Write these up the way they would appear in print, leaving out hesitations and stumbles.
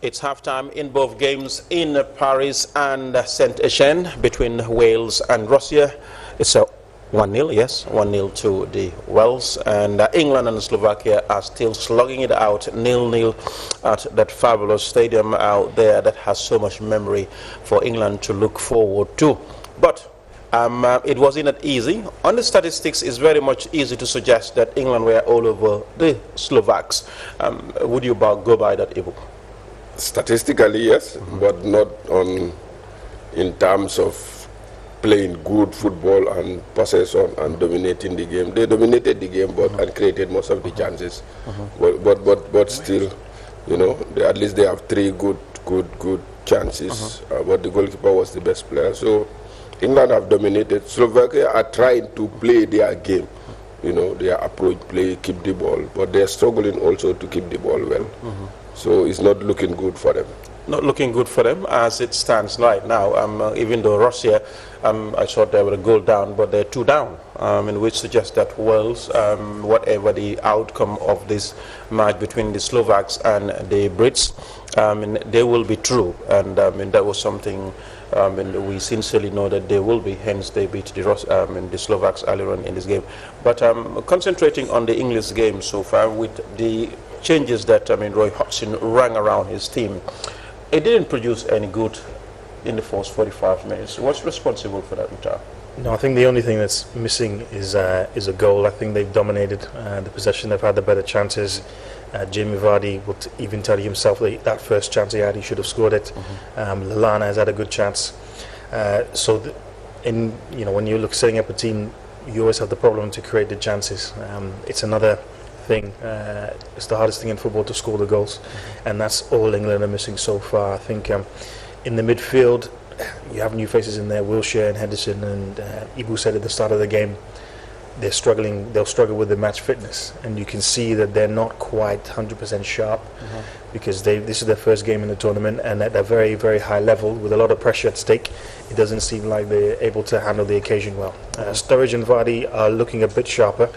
It's halftime in both games in Paris and Saint-Etienne between Wales and Russia. It's a 1-0, yes, 1-0 to the Wales. And England and Slovakia are still slugging it out 0-0 at that fabulous stadium out there that has so much memory for England to look forward to. But it wasn't that easy. On the statistics, it's very much easy to suggest that England were all over the Slovaks. Would you go by that, Ivo? Statistically, yes, but not in terms of playing good football and possession and dominating the game. They dominated the game, and created most of the chances. But still, you know, at least they have three good chances. But the goalkeeper was the best player. So England have dominated. Slovakia are trying to play their game. You know, their approach play, keep the ball, but they are struggling also to keep the ball well. So it's not looking good for them. Not looking good for them as it stands right now. Even though Russia, I thought they were a goal down, but they're 2 down, in which suggests that Wales, whatever the outcome of this match between the Slovaks and the Brits, they will be true. And that was something we sincerely know that they will be. Hence, they beat the Slovaks earlier on in this game. But concentrating on the English game so far, with the changes that Roy Hodgson rang around his team, it didn't produce any good in the first 45 minutes. What's responsible for that, Mutar? No, I think the only thing that's missing is a goal. I think they've dominated the possession. They've had the better chances. Jamie Vardy would even tell himself that first chance he had, he should have scored it. Lallana has had a good chance. When you look setting up a team, you always have the problem to create the chances. It's another thing. It's the hardest thing in football to score the goals, and that's all England are missing so far. I think in the midfield, you have new faces in there, Wilshere and Henderson, and Ibu said at the start of the game, they'll struggle with the match fitness, and you can see that they're not quite 100% sharp, because this is their first game in the tournament, and at a very, very high level with a lot of pressure at stake, it doesn't seem like they're able to handle the occasion well. Sturridge and Vardy are looking a bit sharper,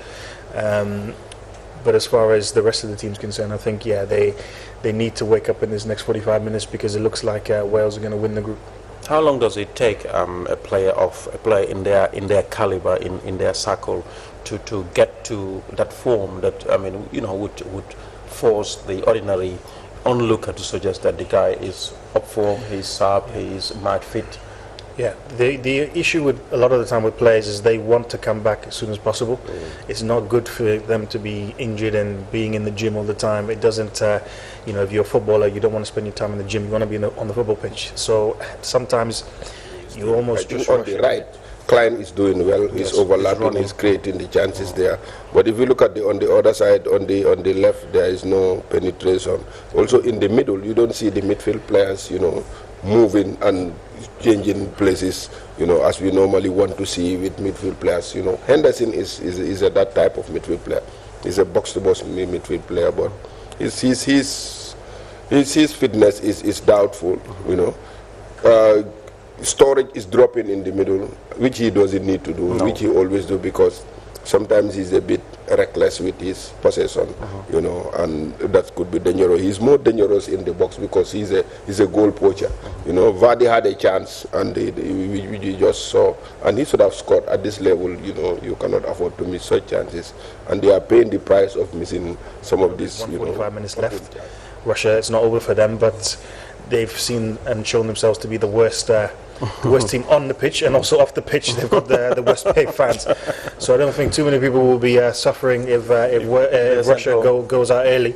but as far as the rest of the team's concerned, I think they need to wake up in this next 45 minutes, because it looks like Wales are going to win the group. How long does it take a player in their caliber, in their circle, to get to that form that would force the ordinary onlooker to suggest that the guy is up form, he's sharp, he's might fit? Yeah, the issue with a lot of the time with players is they want to come back as soon as possible. It's not good for them to be injured and being in the gym all the time. It doesn't, if you're a footballer, you don't want to spend your time in the gym. You want to be on the football pitch. So sometimes you almost just on the right. Klein is doing well. He's overlapping. He's creating the chances there. But if you look at on the other side, on the left, there is no penetration. Also in the middle, you don't see the midfield players, moving and changing places, as we normally want to see with midfield players. Henderson is that type of midfield player. He's a box-to-box midfield player, but his fitness is doubtful. Storage is dropping in the middle, which he doesn't need to do, which he always do, because sometimes he's a bit reckless with his possession, and that could be dangerous. He's more dangerous in the box because he's a goal poacher. Vardy had a chance, and we just saw, and he should have scored at this level. You cannot afford to miss such chances, and they are paying the price of missing some of these. 45 minutes left. Russia, it's not over for them, but they've seen and shown themselves to be the worst team on the pitch, and also off the pitch they've got the worst paid fans. So I don't think too many people will be suffering if Russia goes out early.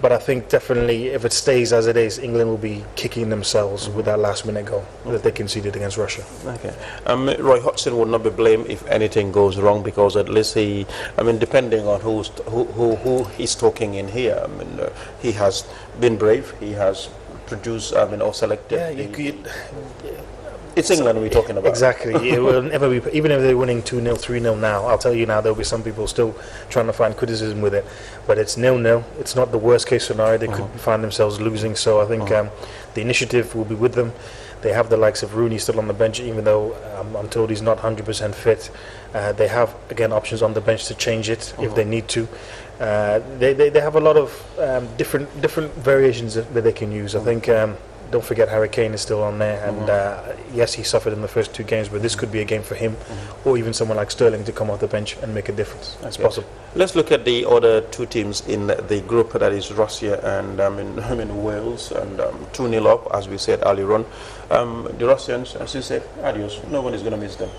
But I think definitely if it stays as it is, England will be kicking themselves with that last minute goal that they conceded against Russia. Okay. Roy Hodgson would not be blamed if anything goes wrong, because at least depending on who he's talking in here, he has been brave. He has produced or selected. It's England we're talking about. Exactly. It will never be, even if they're winning 2-0, 3-0 now, I'll tell you now, there'll be some people still trying to find criticism with it. But it's 0-0. It's not the worst case scenario. They could find themselves losing. So I think the initiative will be with them. They have the likes of Rooney still on the bench, even though I'm told he's not 100% fit. They have, again, options on the bench to change it if they need to. They have a lot of different variations that they can use. I think, don't forget, Harry Kane is still on there, and yes, he suffered in the first 2 games, but this could be a game for him, or even someone like Sterling to come off the bench and make a difference. It's possible. Let's look at the other 2 teams in the group, that is Russia and Wales, and 2-0 up, as we said earlier on. The Russians, as you said, adios. No one is going to miss them.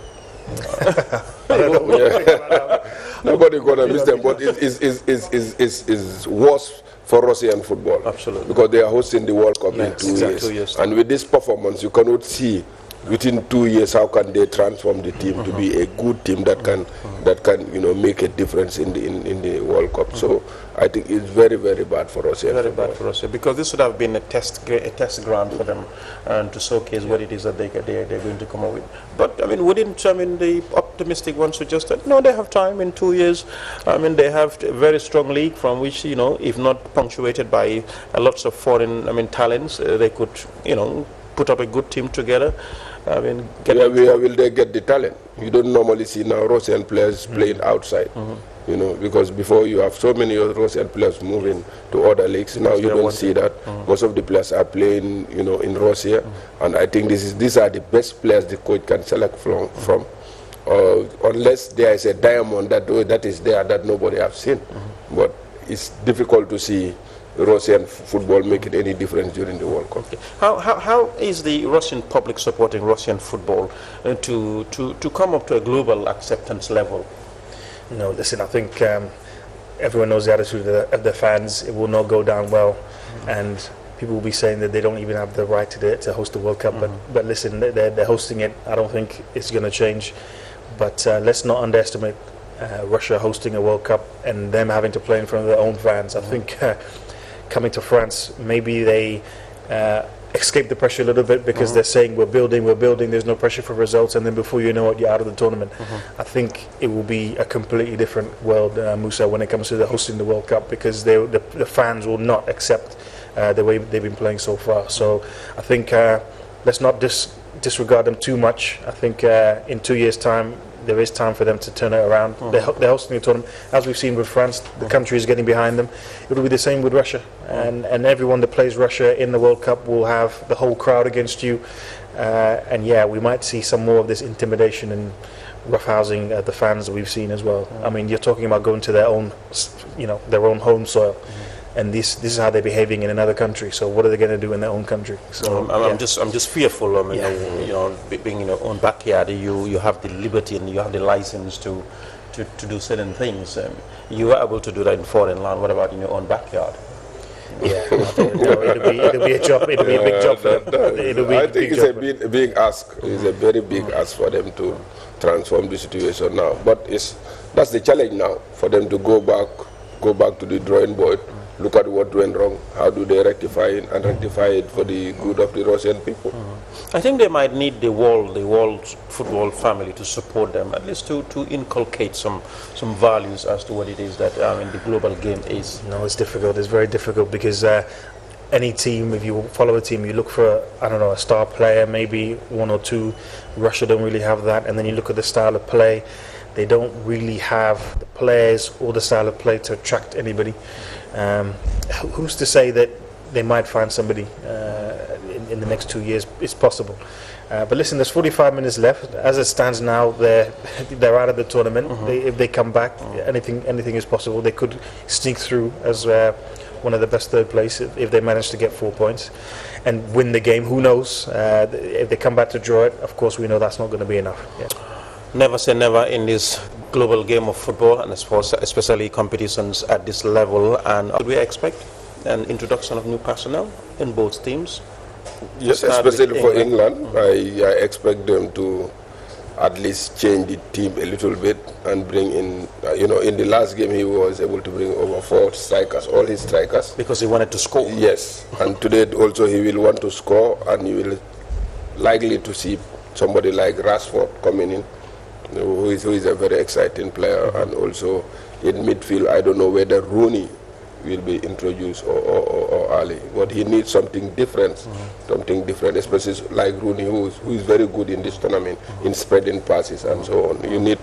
Nobody gonna miss them, but it is worse for Russian football. Absolutely. Because they are hosting the World Cup in 2 years. And with this performance, you cannot see within 2 years how can they transform the team to be a good team that can make a difference in the World Cup. So I think it's very, very bad for Russia. Very bad for Russia, because this would have been a test ground for them, and to showcase what it is that they're going to come up with. But wouldn't the optimistic ones suggest that no, they have time in 2 years? They have a very strong league from which, if not punctuated by lots of foreign talents, they could put up a good team together. Where will they get the talent? You don't normally see now Russian players playing outside. Because before you have so many Russian players moving to other leagues. Now you don't see that. Most of the players are playing, in Russia, and I think these are the best players the coach can select from. Unless there is a diamond that is there that nobody has seen. But it's difficult to see Russian football making any difference during the World Cup. Okay. How is the Russian public supporting Russian football to come up to a global acceptance level? No, listen, I think everyone knows the attitude of the fans. It will not go down well, and people will be saying that they don't even have the right to host the World Cup. But listen, they're hosting it. I don't think it's going to change. But let's not underestimate Russia hosting a World Cup and them having to play in front of their own fans. I think coming to France, maybe they escape the pressure a little bit, because they're saying we're building, there's no pressure for results, and then before you know it, you're out of the tournament. I think it will be a completely different world, Musa, when it comes to hosting the World Cup, because the fans will not accept the way they've been playing so far. So I think let's not disregard them too much. I think in 2 years' time, there is time for them to turn it around. They're hosting a tournament. As we've seen with France, the country is getting behind them. It will be the same with Russia. And everyone that plays Russia in the World Cup will have the whole crowd against you. And yeah, we might see some more of this intimidation and roughhousing the fans that we've seen as well. You're talking about going to their own home soil. And this is how they're behaving in another country. So what are they going to do in their own country? So I'm just fearful. Being in your own backyard, you have the liberty and you have the license to do certain things. You are able to do that in foreign land. What about in your own backyard? Yeah, it'll be a job. It'll be a big job for them. I think it's a big ask. It's a very big ask for them to transform the situation now. But that's the challenge now for them to go back to the drawing board. Look at what went wrong. How do they rectify it for the good of the Russian people? I think they might need the world football family to support them, at least to inculcate some values as to what it is that the global game is. No, it's difficult. It's very difficult, because any team, if you follow a team, you look for a star player, maybe one or two. Russia don't really have that. And then you look at the style of play. They don't really have the players or the style of play to attract anybody. Who's to say that they might find somebody in the next 2 years? It's possible. But listen, there's 45 minutes left. As it stands now, they're out of the tournament. If they come back, anything is possible. They could sneak through as one of the best third place if they manage to get 4 points and win the game. Who knows? If they come back to draw it, of course, we know that's not going to be enough. Yeah. Never say never in this global game of football, and especially competitions at this level. And do we expect an introduction of new personnel in both teams? Yes, especially for England. I expect them to at least change the team a little bit and bring in, in the last game he was able to bring over 4 strikers, all his strikers. Because he wanted to score. Yes, and today also he will want to score, and you will likely to see somebody like Rashford coming in, who is a very exciting player, and also in midfield, I don't know whether Rooney will be introduced or early, but he needs something different, especially like Rooney, who is very good in this tournament in spreading passes and so on. You need